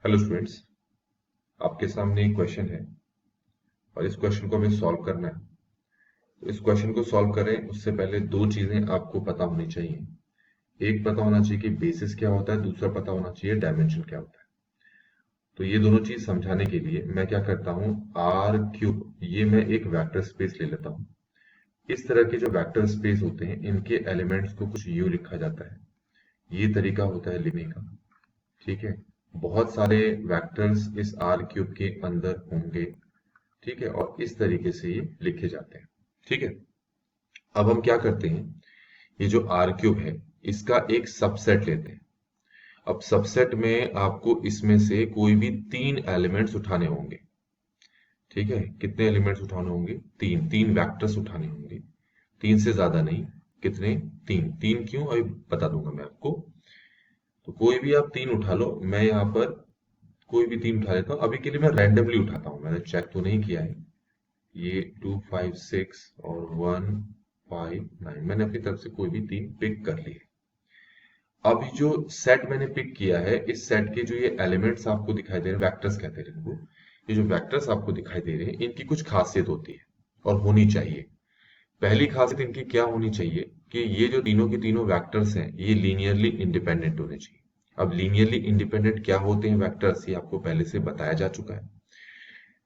Hello students, आपके सामने एक क्वेश्चन है और इस क्वेश्चन को हमें सॉल्व करना है। तो इस क्वेश्चन को सॉल्व करें उससे पहले दो चीजें आपको पता होनी चाहिए। एक पता होना चाहिए कि बेसिस क्या होता है, दूसरा पता होना चाहिए डायमेंशन क्या होता है। तो ये दोनों चीज समझाने के लिए मैं क्या करता हूँ, आर क्यूब ये मैं एक वेक्टर स्पेस ले लेता हूँ। इस तरह के जो वेक्टर स्पेस होते हैं इनके एलिमेंट्स को कुछ यूं लिखा जाता है। ये तरीका होता है लिखने का। ठीक है, बहुत सारे वेक्टर्स इस आर क्यूब के अंदर होंगे। ठीक है, और इस तरीके से ये लिखे जाते हैं। ठीक है, अब हम क्या करते हैं, ये जो आर क्यूब है इसका एक सबसेट लेते हैं। अब सबसेट में आपको इसमें से कोई भी तीन एलिमेंट्स उठाने होंगे। ठीक है, कितने एलिमेंट्स उठाने होंगे? तीन। तीन वेक्टर्स उठाने होंगे, तीन से ज्यादा नहीं। कितने? तीन। तीन क्यों, अभी बता दूंगा मैं आपको। तो कोई भी आप तीन उठा लो, मैं यहाँ पर कोई भी तीन उठा लेता हूँ। अभी के लिए मैं रैंडमली उठाता हूँ, मैंने चेक तो नहीं किया है। ये 2 5 6 और 1 5 9 मैंने अपनी तरफ से कोई भी तीन पिक कर लिए। अब जो सेट मैंने पिक किया है, इस सेट के जो ये एलिमेंट्स आपको दिखाई दे रहे हैं, वेक्टर्स कहते हैं इनको। ये जो वेक्टर्स आपको दिखाई दे रहे हैं इनकी कुछ खासियत होती है और होनी चाहिए। पहली खासियत इनकी क्या होनी चाहिए कि ये जो तीनों के तीनों वेक्टर्स हैं ये लीनियरली इंडिपेंडेंट होने चाहिए। अब लीनियरली इंडिपेंडेंट क्या होते हैं वेक्टर्स, ये आपको पहले से बताया जा चुका है।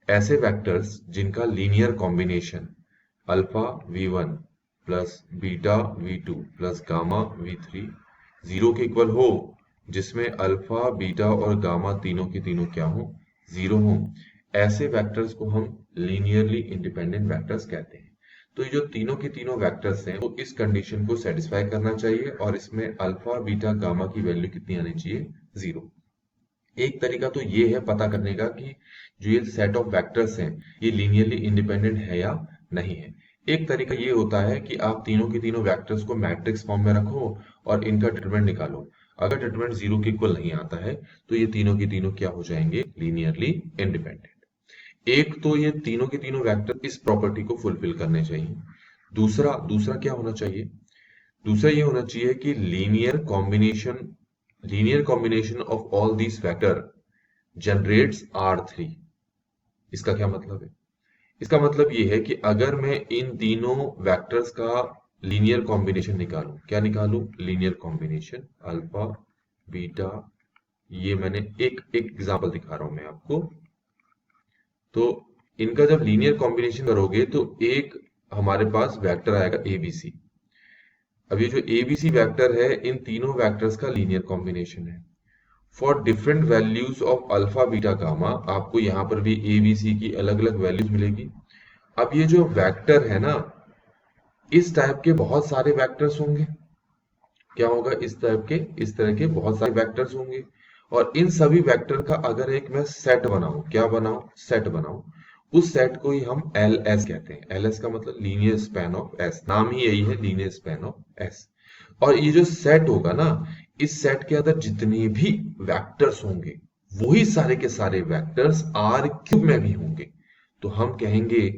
ऐसे वेक्टर्स जिनका linear combination alpha v1 plus beta v2 plus gamma v3 zero के इक्वल हो, जिसमें अल्फा बीटा और गामा तीनों के तीनों क्या हो? जीरो हो। ऐसे वेक्टर्स को हम लीनियरली इंडिपेंडेंट वेक्टर्स कहते हैं। तो ये जो तीनों के तीनों वेक्टर्स हैं वो इस कंडीशन को सेटिस्फाई करना चाहिए और इसमें अल्फा बीटा गामा की वैल्यू कितनी आनी चाहिए? जीरो। एक तरीका तो ये है पता करने का कि जो ये सेट ऑफ वेक्टर्स हैं ये लीनियरली इंडिपेंडेंट है या नहीं है। एक तरीका ये होता है कि आप तीनों के तीनों वेक्टर्स को मैट्रिक्स फॉर्म में रखो और इनका डिटरमिनेंट निकालो। अगर डिटरमिनेंट जीरो के इक्वल नहीं आता है तो ये तीनों के तीनों क्या हो जाएंगे? Linearly independent. एक तो ये तीनों के तीनों वेक्टर इस प्रॉपर्टी को फुलफिल करने चाहिए। दूसरा दूसरा क्या होना चाहिए? दूसरा ये होना चाहिए कि linear combination of all these factor generates R3। इसका क्या मतलब है? इसका मतलब ये है कि अगर मैं इन तीनों वेक्टर्स का लीनियर कॉम्बिनेशन निकालूं, क्या निकालूं? लीनियर कॉम्बिनेशन अल्फा बीटा, ये मैंने एक एक एग्जांपल दिखा रहा हूं मैं आपको। तो इनका जब लीनियर कॉम्बिनेशन करोगे तो एक हमारे पास वेक्टर आएगा एबीसी। अब ये जो एबीसी वेक्टर है इन तीनों वेक्टर्स का लीनियर कॉम्बिनेशन है। For different values of alpha beta gamma, आपको यहां पर भी ए बी सी की अलग अलग वैल्यूज मिलेगी। अब ये जो वेक्टर है ना, इस टाइप के बहुत सारे वेक्टर्स होंगे। क्या होगा? इस तरह के बहुत सारे वेक्टर्स होंगे और इन सभी वेक्टर का अगर एक मैं सेट बनाऊं, क्या बनाऊं? सेट बनाऊं। उस सेट को ही हम एल एस कहते हैं। एल एस का मतलब लीनियर स्पैन ऑफ एस, नाम ही यही है, लीनियर स्पैन ऑफ एस। और ये जो सेट होगा ना, इस सेट के अंदर जितने भी वेक्टर्स होंगे वही सारे के सारे वेक्टर्स आर क्यूब में भी होंगे। तो हम कहेंगे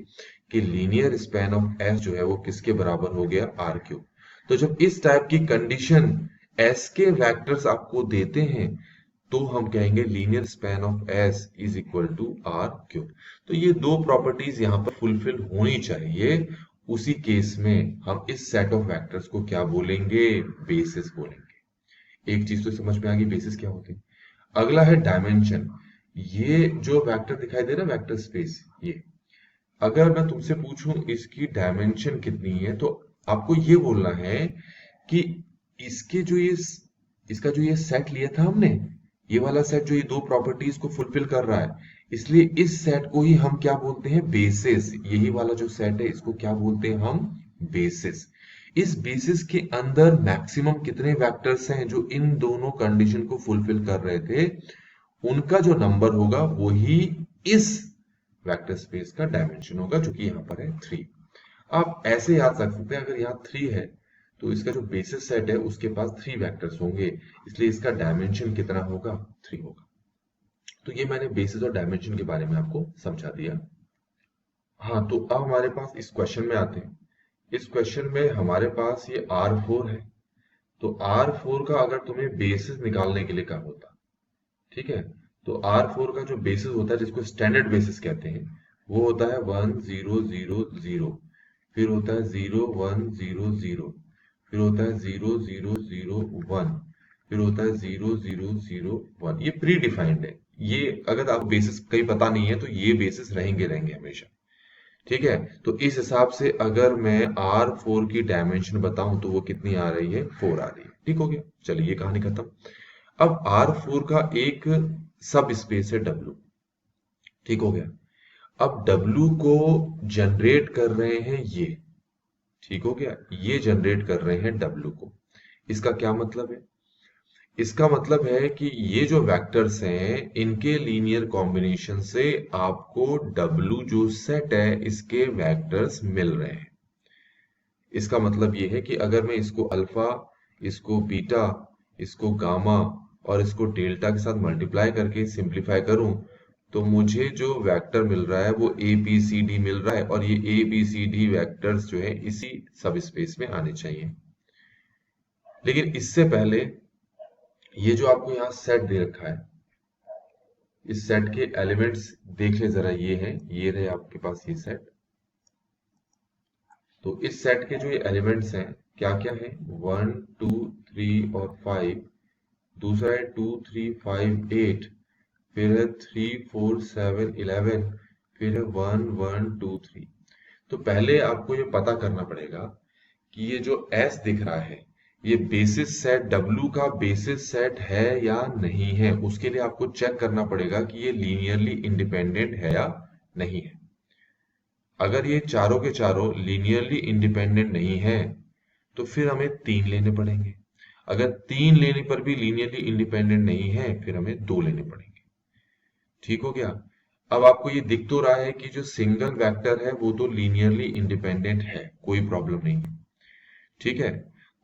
कि लीनियर स्पैन ऑफ एस जो है वो किसके बराबर हो गया? R cube. तो जब इस टाइप की कंडीशन एस के वेक्टर्स आपको देते हैं तो हम कहेंगे linear span of S is equal to R cube. तो ये दो प्रॉपर्टीज यहां पर फुलफिल होनी चाहिए। उसी केस में हम इस सेट ऑफ वेक्टर्स को क्या बोलेंगे? बेसिस बोलेंगे। एक चीज तो समझ में आ गई बेसिस क्या होते हैं। अगला है डायमेंशन। ये जो वेक्टर दिखाई दे रहा है वेक्टर स्पेस, ये अगर मैं तुमसे पूछूं इसकी डायमेंशन कितनी है तो आपको ये बोलना है कि इसके जो ये इसका जो ये सेट लिया था हमने, ये वाला सेट जो ये दो प्रॉपर्टीज को फुलफिल कर रहा है, इसलिए इस सेट को ही हम क्या बोलते हैं? बेसिस। यही वाला जो सेट है इसको क्या बोलते हैं हम? बेसिस। इस बेसिस के अंदर मैक्सिमम कितने वेक्टर्स हैं जो इन दोनों कंडीशन को फुलफिल कर रहे थे, उनका जो नंबर होगा वही इस वेक्टर स्पेस का डायमेंशन होगा, जो कि यहाँ पर है 3। आप ऐसे याद रख सकते हैं, अगर यहाँ 3 है तो इसका जो बेसिस सेट है उसके पास 3 वेक्टर्स होंगे, इसलिए इसका डायमेंशन कितना होगा? 3 होगा। तो ये मैंने बेसिस और डायमेंशन के बारे में आपको समझा दिया। हाँ, तो अब हमारे पास इस क्वेश्चन में आते हैं। इस क्वेश्चन में हमारे पास ये R4 है। तो R4 का अगर तुम्हें बेसिस निकालने के लिए कहा होता, ठीक है, तो R4 का जो बेसिस होता है जिसको स्टैंडर्ड बेसिस कहते हैं वो होता है 1 0 0 0, फिर होता है 0 1 0 0, फिर होता है 0 0 0 1, फिर होता है 0 0 0 1। ये प्री डिफाइंड है। ये अगर आप बेसिस कहीं पता नहीं है तो ये बेसिस रहेंगे रहेंगे हमेशा। ठीक है, तो इस हिसाब से अगर मैं R4 की डायमेंशन बताऊं तो वो कितनी आ रही है, 4 आ रही है। ठीक हो गया, चलिए ये कहानी खत्म। अब R4 का एक सब स्पेस है W। ठीक हो गया। अब W को जनरेट कर रहे हैं ये। ठीक हो गया, ये जनरेट कर रहे हैं W को। इसका क्या मतलब है? इसका मतलब है कि ये जो वेक्टर्स हैं इनके लीनियर कॉम्बिनेशन से आपको W जो सेट है इसके वेक्टर्स मिल रहे हैं। इसका मतलब ये है कि अगर मैं इसको अल्फा, इसको बीटा, इसको गामा और इसको डेल्टा के साथ मल्टीप्लाई करके सिंप्लीफाई करूं तो मुझे जो वेक्टर मिल रहा है वो ए बी सी डी मिल रहा है, और ये A B C D vectors जो है इसी सब स्पेस में आने चाहिए। लेकिन इससे पहले ये जो आपको यहाँ सेट दे रखा है, इस सेट के एलिमेंट्स देख ले जरा। ये है, ये रहे आपके पास ये सेट। तो इस सेट के जो ये एलिमेंट्स हैं क्या क्या है, 1 2 3 और 5। दूसरा है 2 3 5 8, फिर है 3 4 7 11, फिर है 1 1 2 3। तो पहले आपको ये पता करना पड़ेगा कि ये जो S दिख रहा है ये बेसिस सेट W का बेसिस सेट है या नहीं है। उसके लिए आपको चेक करना पड़ेगा कि ये लीनियरली इंडिपेंडेंट है या नहीं है। अगर ये चारों के चारों लीनियरली इंडिपेंडेंट नहीं है तो फिर हमें 3 लेने पड़ेंगे। अगर 3 लेने पर भी लीनियरली इंडिपेंडेंट नहीं है फिर हमें 2 लेने पड़ेंगे। ठीक हो गया। अब आपको ये दिख तो रहा है कि जो सिंगल वेक्टर है वो तो लीनियरली इंडिपेंडेंट है, कोई प्रॉब्लम नहीं है। ठीक है,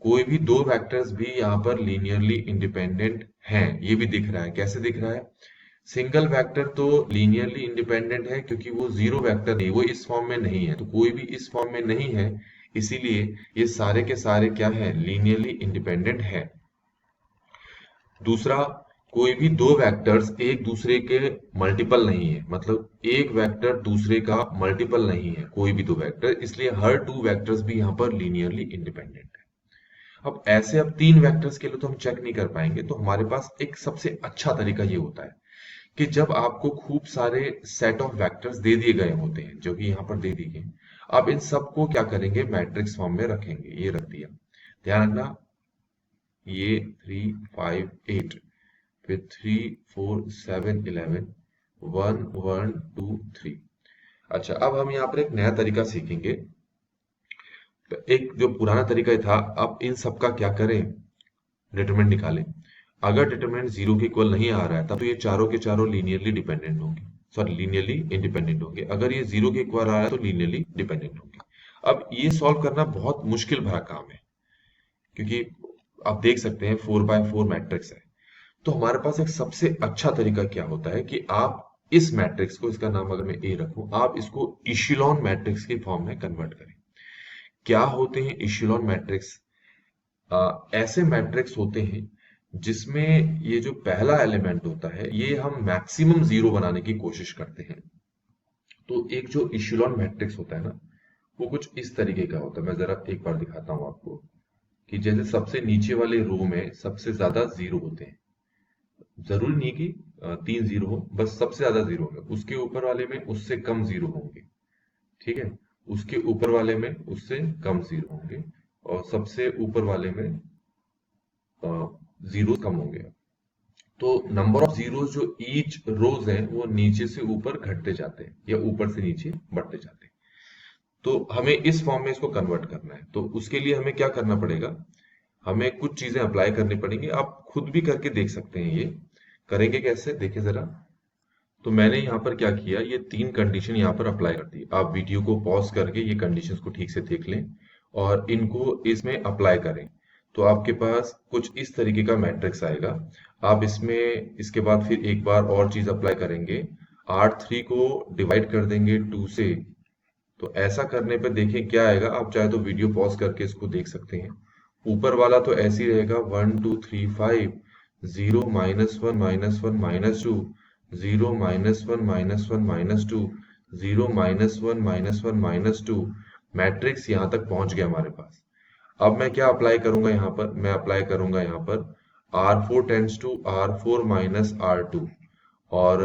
कोई भी दो वेक्टर्स भी यहाँ पर लीनियरली इंडिपेंडेंट हैं, ये भी दिख रहा है। कैसे दिख रहा है? सिंगल वेक्टर तो लीनियरली इंडिपेंडेंट है क्योंकि वो जीरो वेक्टर नहीं, वो इस फॉर्म में नहीं है, तो कोई भी इस फॉर्म में नहीं है, इसीलिए ये सारे के सारे क्या है, लीनियरली इंडिपेंडेंट है। दूसरा, कोई भी दो वेक्टर्स एक दूसरे के मल्टीपल नहीं है, मतलब एक वेक्टर दूसरे का मल्टीपल नहीं है कोई भी दो वेक्टर, इसलिए हर टू वेक्टर्स भी यहाँ पर लीनियरली इंडिपेंडेंट है। अब ऐसे अब तीन वेक्टर्स के लिए तो हम चेक नहीं कर पाएंगे, तो हमारे पास एक सबसे अच्छा तरीका ये होता है कि जब आपको खूब सारे सेट ऑफ वेक्टर्स दे दिए गए होते हैं जो कि यहाँ पर दे दिए गए, आप इन सबको क्या करेंगे, मैट्रिक्स फॉर्म में रखेंगे। ये रख दिया, ध्यान रखना, ये 3 5 8, फिर 3 4 7 11, 1 1 2 3। अच्छा, अब हम यहाँ पर एक नया तरीका सीखेंगे। एक जो पुराना तरीका था, अब इन सबका क्या करें, डिटरमिनेंट निकालें। अगर डिटरमिनेंट जीरो के इक्वल नहीं आ रहा है तब तो ये चारों के चारों लीनियरली डिपेंडेंट होंगे, सॉरी लीनियरली इंडिपेंडेंट होंगे। अगर ये जीरो के इक्वल आ रहा है तो लीनियरली डिपेंडेंट होंगे। अब ये सॉल्व करना बहुत मुश्किल भरा काम है क्योंकि आप देख सकते हैं 4x4 मैट्रिक्स है। तो हमारे पास एक सबसे अच्छा तरीका क्या होता है कि आप इस मैट्रिक्स को, इसका नाम अगर मैं ए रखूं, आप इसको इशेलॉन मैट्रिक्स की फॉर्म में कन्वर्ट करें। क्या होते हैं इशेलॉन मैट्रिक्स? ऐसे मैट्रिक्स होते हैं जिसमें ये जो पहला एलिमेंट होता है ये हम मैक्सिमम जीरो बनाने की कोशिश करते हैं। तो एक जो इशेलॉन मैट्रिक्स होता है ना, वो कुछ इस तरीके का होता है। मैं जरा एक बार दिखाता हूं आपको कि जैसे सबसे नीचे वाले रो में सबसे ज्यादा जीरो होते हैं। जरूरी नहीं कि 3 जीरो हो, बस सबसे ज्यादा जीरो होंगे। उसके ऊपर वाले में उससे कम जीरो होंगे, ठीक है, उसके ऊपर वाले में उससे कम जीरो होंगे, और सबसे ऊपर वाले में जीरो कम होंगे। तो नंबर ऑफ जीरो जो ईच रोज है वो नीचे से ऊपर घटते जाते हैं या ऊपर से नीचे बढ़ते जाते हैं। तो हमें इस फॉर्म में इसको कन्वर्ट करना है, तो उसके लिए हमें क्या करना पड़ेगा, हमें कुछ चीजें अप्लाई करनी पड़ेंगी। आप खुद भी करके देख सकते हैं। ये करेंगे कैसे, देखें जरा। तो मैंने यहाँ पर क्या किया, ये 3 कंडीशन यहाँ पर अप्लाई कर दी। आप वीडियो को पॉज करके ये कंडीशंस को ठीक से देख लें और इनको इसमें अप्लाई करें। तो आपके पास कुछ इस तरीके का मैट्रिक्स आएगा। आप इसमें इसके बाद फिर एक बार और चीज अप्लाई करेंगे, R3 को डिवाइड कर देंगे 2 से। तो ऐसा करने पे देखें क्या आएगा। आप चाहे तो वीडियो पॉज करके इसको देख सकते हैं। ऊपर वाला तो ऐसे ही रहेगा, 1 2 3 5, 0 -1 -1 -2, 0 -1 -1 -2, 0 -1 -1 -2, मैट्रिक्स यहां तक पहुंच गया हमारे पास। अब मैं क्या अप्लाई करूंगा यहाँ पर, मैं अप्लाई करूंगा यहाँ पर R4 tends to R4 minus R2 और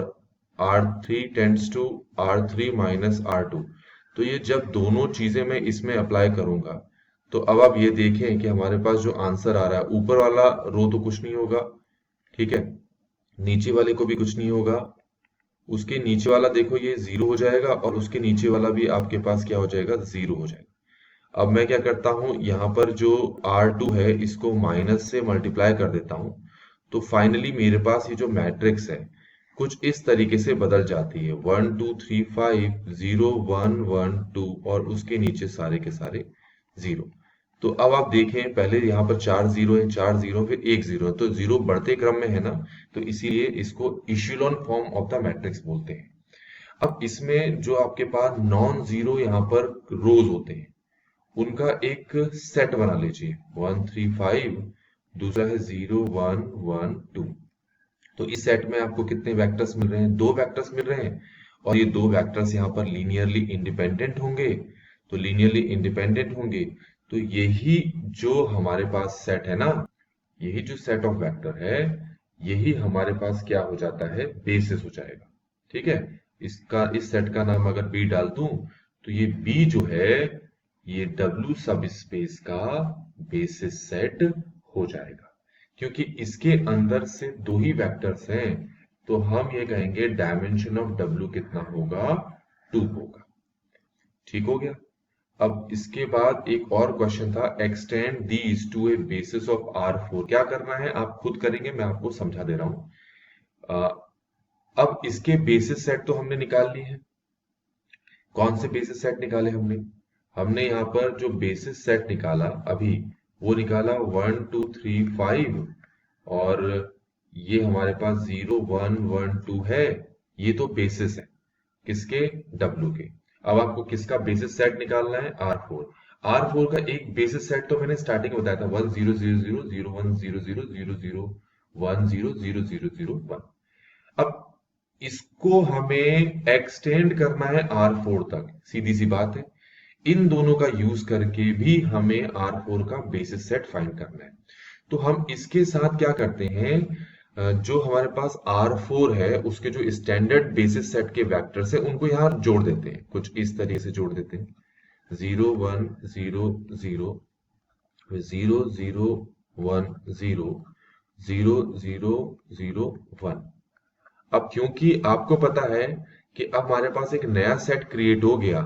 R3 tends to R3 minus R2। तो ये जब दोनों चीजें मैं इसमें अप्लाई करूंगा, तो अब आप ये देखें कि हमारे पास जो आंसर आ रहा है, ऊपर वाला रो तो कुछ नहीं होगा, ठीक है, नीचे वाले को भी कुछ नहीं होगा, उसके नीचे वाला देखो ये जीरो हो जाएगा और उसके नीचे वाला भी आपके पास क्या हो जाएगा, जीरो हो जाएगा। अब मैं क्या करता हूं, यहाँ पर जो R2 है इसको माइनस से मल्टीप्लाई कर देता हूं, तो फाइनली मेरे पास ये जो मैट्रिक्स है कुछ इस तरीके से बदल जाती है, 1 2 3 5 0 1 1 2 और उसके नीचे सारे के सारे जीरो। तो अब आप देखें, पहले यहाँ पर 4 जीरो है, 4 जीरो फिर 1 जीरो है, तो जीरो बढ़ते क्रम में है ना, तो इसीलिए इसको इशेलॉन फॉर्म ऑफ द मैट्रिक्स बोलते हैं। अब इसमें जो आपके पास नॉन जीरो यहाँ पर रोज होते हैं, उनका एक सेट बना लीजिए, 1 3 5, दूसरा है 0 1 1 2। तो इस सेट में आपको कितने वेक्टर्स मिल रहे हैं, दो वेक्टर्स मिल रहे हैं, और ये दो वेक्टर्स यहाँ पर लीनियरली इंडिपेंडेंट होंगे। तो लीनियरली इंडिपेंडेंट होंगे, तो यही जो हमारे पास सेट है ना, यही जो सेट ऑफ वेक्टर है, यही हमारे पास क्या हो जाता है, बेसिस हो जाएगा। ठीक है, इसका इस सेट का नाम अगर बी डाल दूं, तो ये बी जो है ये W सब स्पेस का बेसिस सेट हो जाएगा। क्योंकि इसके अंदर से दो ही वेक्टर्स हैं, तो हम ये कहेंगे डायमेंशन ऑफ W कितना होगा, 2 होगा। ठीक हो गया। अब इसके बाद एक और क्वेश्चन था, extend these two A basis of R4। क्या करना है आप खुद करेंगे, मैं आपको समझा दे रहा हूं। अब इसके बेसिस सेट तो हमने निकाल लिए हैं। कौन से बेसिस सेट निकाले हमने, हमने यहाँ पर जो बेसिस सेट निकाला अभी, वो निकाला 1 2 3 5, और ये हमारे पास 0 1 1 2 है। ये तो बेसिस है किसके, W के। अब आपको किसका बेसिस सेट निकालना है, R4। R4 का एक बेसिस सेट तो मैंने स्टार्टिंग में बताया था, 1 0 0 0 0 1 0 0 0 0 1 0 0 0 0 1। अब इसको हमें एक्सटेंड करना है R4 तक, सीधी सी बात है। इन दोनों का यूज करके भी हमें R4 का बेसिस सेट फाइंड करना है। तो हम इसके साथ क्या करते हैं, जो हमारे पास R4 है उसके जो स्टैंडर्ड बेसिस सेट के वेक्टर्स हैं उनको यहाँ जोड़ देते हैं, कुछ इस तरीके से जोड़ देते हैं, 0 1 0 0 0 0 1 0 0 0 0 1। अब क्योंकि आपको पता है कि अब हमारे पास एक नया सेट क्रिएट हो गया,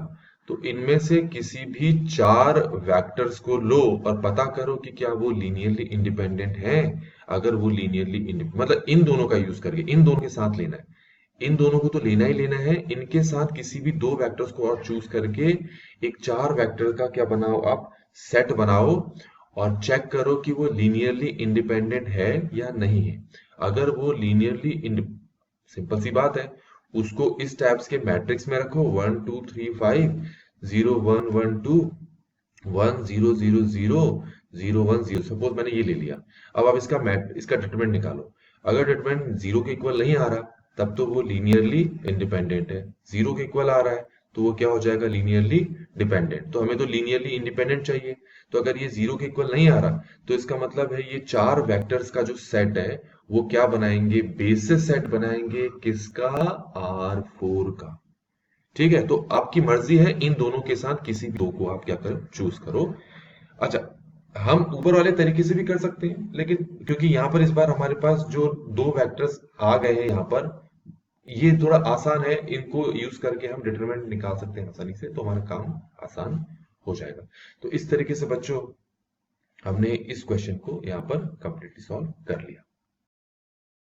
तो इनमें से किसी भी चार वेक्टर्स को लो और पता करो कि क्या वो लीनियरली इंडिपेंडेंट है। अगर वो लीनियरली मतलब इन दोनों का यूज करके, इन दोनों के साथ लेना है, इन दोनों को तो लेना ही लेना है, इनके साथ किसी भी दो वेक्टर्स को और चूज करके एक चार वेक्टर का क्या बनाओ, आप सेट बनाओ और चेक करो कि वो लीनियरली इंडिपेंडेंट है या नहीं है। अगर वो लीनियरली, सिंपल सी बात है, उसको इस टाइप्स के मैट्रिक्स में रखो, 1 2 3 5 0 1 1 2 1 0 0 0 0 1 0। सपोज मैंने ये ले लिया। अब आप इसका डिटरमिनेंट निकालो। अगर डिटरमिनेंट जीरो के इक्वल नहीं आ रहा, तब तो वो लीनियरली इंडिपेंडेंट है। जीरो के इक्वल आ रहा है तो वो क्या हो जाएगा, लीनियरली डिपेंडेंट। तो हमें तो लीनियरली इंडिपेंडेंट चाहिए। तो अगर ये जीरो के इक्वल नहीं आ रहा, तो इसका मतलब है ये चार वेक्टर्स का जो सेट है वो क्या बनाएंगे, बेसिस सेट बनाएंगे, किसका, R4 का। ठीक है, तो आपकी मर्जी है, इन दोनों के साथ किसी दो को आप क्या करो, चूज करो। अच्छा, हम ऊपर वाले तरीके से भी कर सकते हैं, लेकिन क्योंकि यहाँ पर इस बार हमारे पास जो दो वेक्टर्स आ गए हैं यहाँ पर, ये थोड़ा आसान है, इनको यूज करके हम डिटरमिनेंट निकाल सकते हैं आसानी से, तो हमारा काम आसान हो जाएगा। तो इस तरीके से बच्चों हमने इस क्वेश्चन को यहाँ पर कंप्लीटली सॉल्व कर लिया।